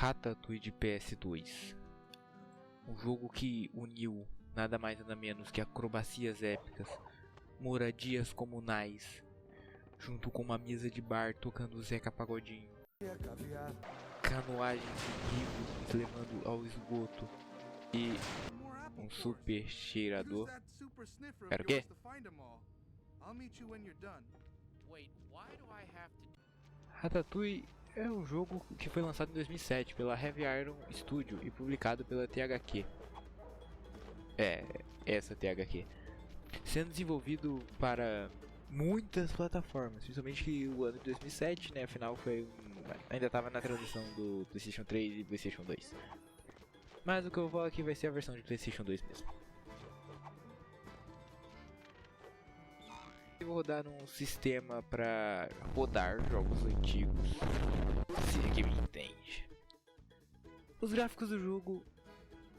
Ratatouille de PS2. Um jogo que uniu nada mais nada menos que acrobacias épicas, moradias comunais, junto com uma mesa de bar tocando Zeca Pagodinho, canoagens em rios levando ao esgoto e um super cheirador. Pera, o quê? Ratatouille é um jogo que foi lançado em 2007 pela Heavy Iron Studio e publicado pela THQ. Essa THQ. Sendo desenvolvido para muitas plataformas, principalmente que o ano de 2007, né, afinal ainda estava na transição do PlayStation 3 e PlayStation 2. Mas o que eu vou aqui vai ser a versão de PlayStation 2 mesmo. Eu vou rodar num sistema para rodar jogos antigos, se é que me entende. Os gráficos do jogo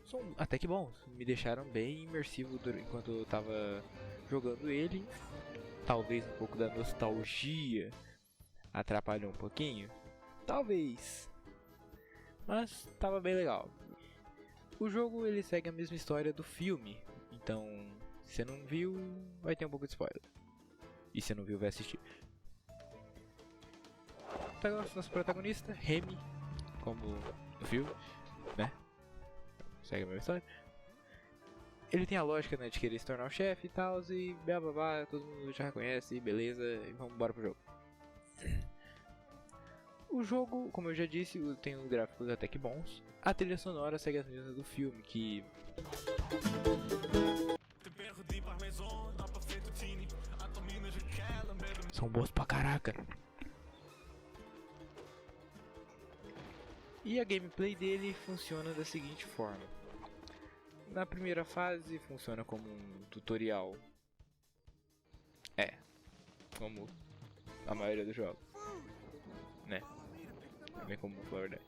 são até que bons, me deixaram bem imersivo enquanto eu tava jogando ele. Talvez um pouco da nostalgia atrapalhou um pouquinho, talvez, mas tava bem legal. O jogo ele segue a mesma história do filme, então se você não viu, vai ter um pouco de spoiler. E se não viu, vai assistir. Nosso protagonista, Remy, como no filme, né? Segue a mesma história. Ele tem a lógica, né, de querer se tornar o chefe e tal, e blá blá blá, todo mundo já conhece, beleza, e vamos embora pro jogo. O jogo, como eu já disse, tem uns gráficos até que bons. A trilha sonora segue as mesmas do filme, que são boas pra caraca. E a gameplay dele funciona da seguinte forma. Na primeira fase funciona como um tutorial. Como a maioria dos jogos, né? É bem comum, na verdade.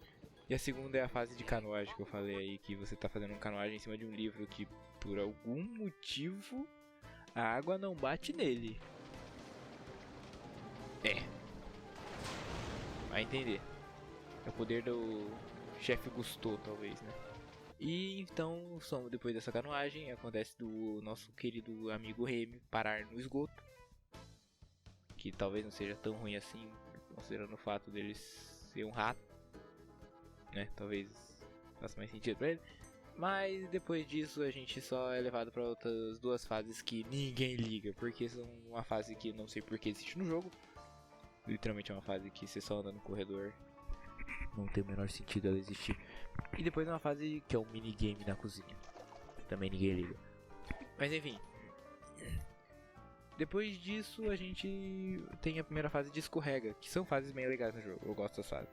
E a segunda é a fase de canoagem que eu falei aí, que você tá fazendo uma canoagem em cima de um livro que por algum motivo a água não bate nele. Vai entender. É o poder do chefe Gusteau, talvez, né? E então, depois dessa canoagem, acontece do nosso querido amigo Remy parar no esgoto. Que talvez não seja tão ruim assim, considerando o fato dele ser um rato, né? Talvez faça mais sentido pra ele. Mas depois disso a gente só é levado para outras duas fases que ninguém liga, porque são uma fase que não sei por que existe no jogo. Literalmente é uma fase que você só anda no corredor, não tem o menor sentido ela existir. E depois uma fase que é um minigame na cozinha, também ninguém liga. Mas enfim, depois disso a gente tem a primeira fase de escorrega, que são fases bem legais no jogo, eu gosto dessa fase.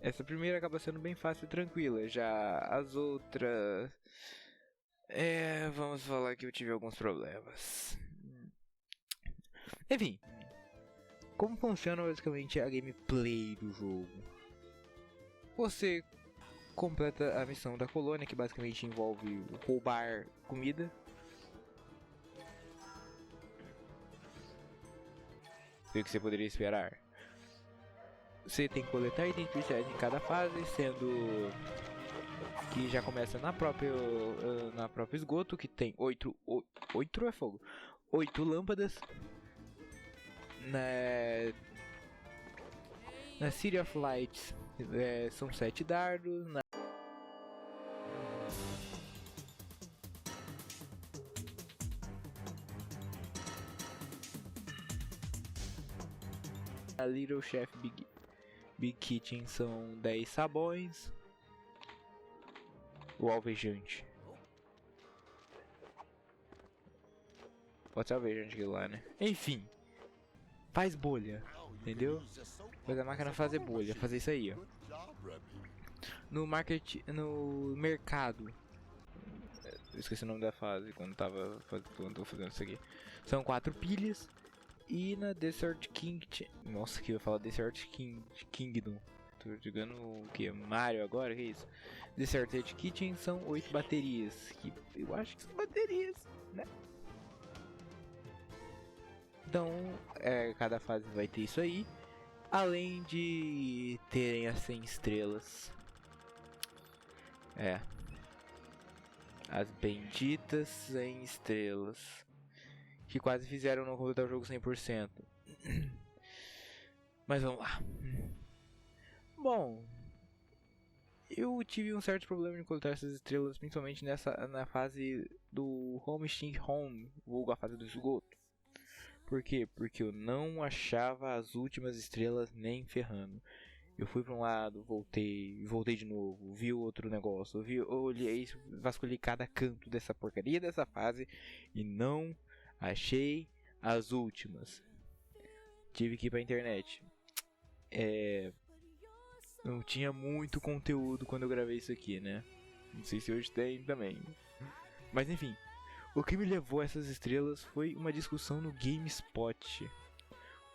Essa primeira acaba sendo bem fácil e tranquila, já as outras... vamos falar que eu tive alguns problemas. Enfim, como funciona basicamente a gameplay do jogo? Você completa a missão da colônia, que basicamente envolve roubar comida. O que você poderia esperar? Você tem que coletar itens especiais em cada fase, sendo que já começa na própria esgoto, que tem 8 é fogo, 8 lâmpadas. Na City of Lights são 7 dardos. Na Little Chef Big Kitchen são 10 sabões. O alvejante. Pode ser alvejante aquilo lá, né? Enfim. Faz bolha. Entendeu? Faz a máquina fazer bolha. Fazer isso aí, ó. No mercado. Eu esqueci o nome da fase quando tô fazendo isso aqui. São 4 pilhas. E na Desert King... Nossa, que eu ia falar Desert Kingdom. Tô jogando o que? Mario agora? Que é isso? Deserted Kitchen são 8 baterias. Que eu acho que são baterias, né? Então, cada fase vai ter isso aí. Além de terem as 100 estrelas. As benditas 100 estrelas. Que quase fizeram não completar o jogo 100%. Mas vamos lá. Bom, eu tive um certo problema em coletar essas estrelas, principalmente na fase do Home Sink Home, vulgo a fase do esgoto. Por quê? Porque eu não achava as últimas estrelas nem ferrando. Eu fui para um lado, voltei de novo, vi outro negócio, olhei, vasculhei cada canto dessa porcaria dessa fase e não achei as últimas. Tive que ir pra internet. Não tinha muito conteúdo quando eu gravei isso aqui, né? Não sei se hoje tem também. Mas enfim, o que me levou a essas estrelas foi uma discussão no GameSpot,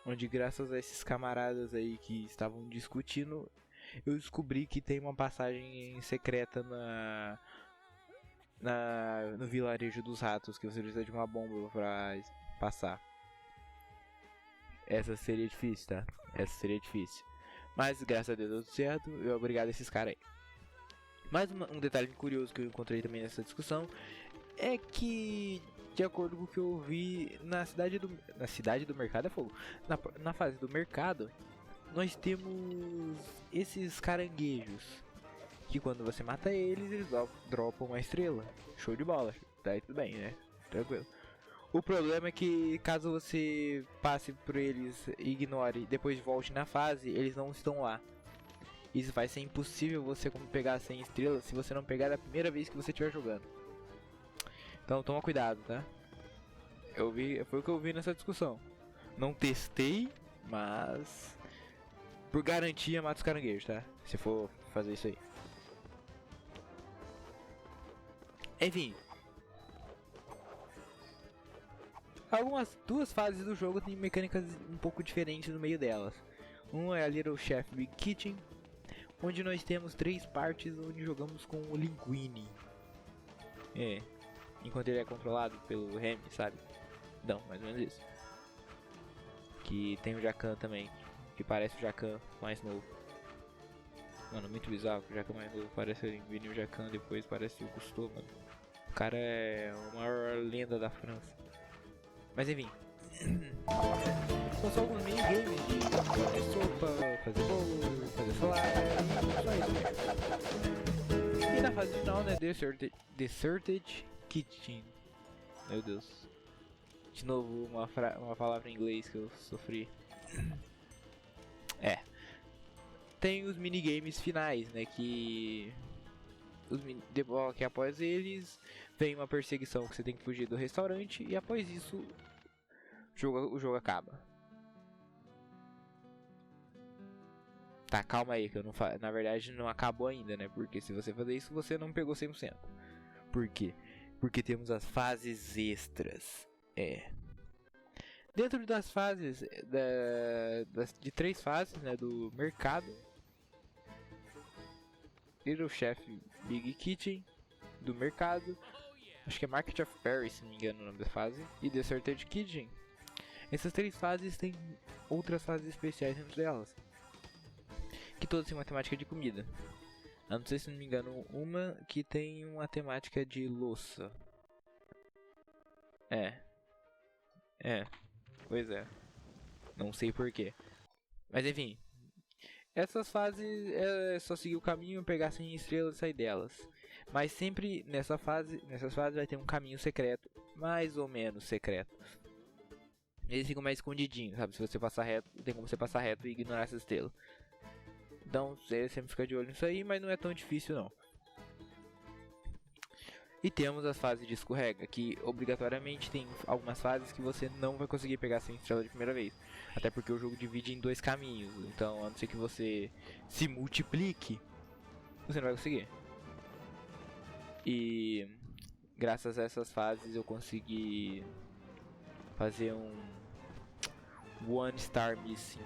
onde graças a esses camaradas aí que estavam discutindo, eu descobri que tem uma passagem secreta no vilarejo dos ratos, que você precisa de uma bomba pra passar. Essa seria difícil, tá? Essa seria difícil. Mas graças a Deus deu tudo certo, eu obrigado a esses caras aí. Mais um detalhe curioso que eu encontrei também nessa discussão é que, de acordo com o que eu vi na cidade do mercado é fogo. Na fase do mercado, nós temos esses caranguejos que quando você mata eles, eles dropam uma estrela. Show de bola, tá aí tudo bem, né? Tranquilo. O problema é que caso você passe por eles, ignore, depois volte na fase, eles não estão lá. Isso vai ser impossível você pegar 100 estrelas se você não pegar a primeira vez que você estiver jogando. Então toma cuidado, tá? Foi o que eu vi nessa discussão. Não testei, mas por garantia mata os caranguejos, tá? Se for fazer isso aí. Enfim. Duas fases do jogo têm mecânicas um pouco diferentes no meio delas. Uma é a Little Chef Big Kitchen, onde nós temos 3 partes onde jogamos com o Linguini. Enquanto ele é controlado pelo Remy, sabe? Não, mais ou menos isso. Que tem o Jacan também, que parece o Jacan mais novo. Mano, muito bizarro, o Jacan mais novo parece o Linguini e o Jacan depois parece o Cousteau, mano. O cara é a maior lenda da França. Mas enfim. São só alguns minigames de fazer sopa, fazer bolo, fazer salada, só isso. E na fase final, né, Deserted Kitchen. Meu Deus. De novo, uma palavra em inglês que eu sofri. Tem os minigames finais, né, que após eles vem uma perseguição que você tem que fugir do restaurante e após isso o jogo acaba. Tá, calma aí que eu não na verdade não acabou ainda, né? Porque se você fazer isso você não pegou 100%. Por quê? Porque temos as fases extras. Dentro das fases de 3 fases, né, do mercado, Little Chef Big Kitchen do mercado, acho que é Market of Paris, se não me engano o nome da fase, e Deserted Kitchen. Essas 3 fases têm outras fases especiais entre elas, que todas têm uma temática de comida. A não ser, se não me engano, uma que tem uma temática de louça. Pois é. Não sei porquê. Mas enfim. Essas fases é só seguir o caminho, pegar 100 estrelas e sair delas. Mas sempre nessas fases vai ter um caminho secreto. Mais ou menos secreto. Eles ficam mais escondidinhos, sabe? Se você passar reto, tem como você passar reto e ignorar essas estrelas. Então você sempre fica de olho nisso aí, mas não é tão difícil não. E temos as fases de escorrega, que obrigatoriamente tem algumas fases que você não vai conseguir pegar 100 estrelas de primeira vez. Até porque o jogo divide em 2 caminhos, então a não ser que você se multiplique, você não vai conseguir. E graças a essas fases eu consegui fazer um One Star Missing.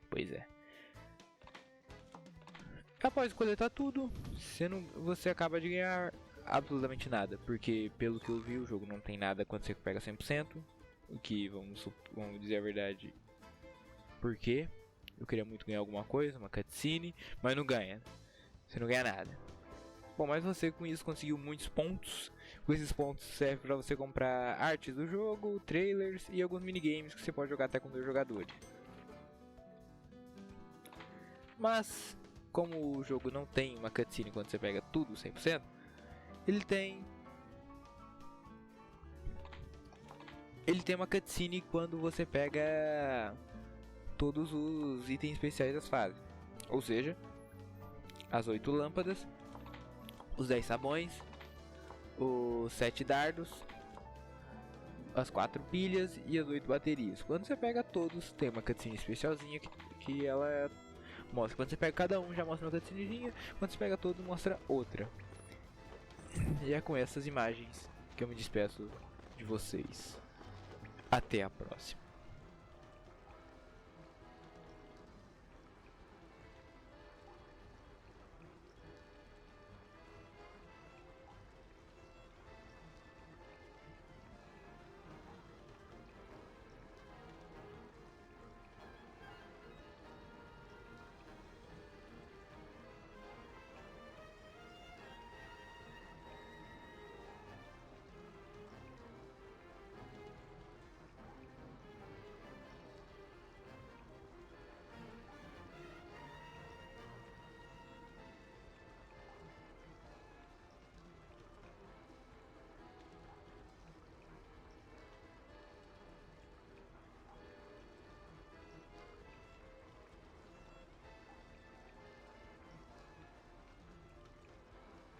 Pois é. Após coletar tudo, você acaba de ganhar absolutamente nada, porque pelo que eu vi o jogo não tem nada quando você pega 100%, o que vamos dizer a verdade, porque eu queria muito ganhar alguma coisa, uma cutscene, mas não ganha, você não ganha nada. Bom, mas você com isso conseguiu muitos pontos, com esses pontos serve para você comprar artes do jogo, trailers e alguns minigames que você pode jogar até com 2 jogadores. Mas como o jogo não tem uma cutscene quando você pega tudo 100%, ele tem uma cutscene quando você pega todos os itens especiais das fases. Ou seja, as 8 lâmpadas, os 10 sabões, os 7 dardos, as 4 pilhas e as 8 baterias. Quando você pega todos, tem uma cutscene especialzinha que ela mostra. Quando você pega cada um, já mostra uma cutscenezinha. Quando você pega todos, mostra outra. E é com essas imagens que eu me despeço de vocês. Até a próxima.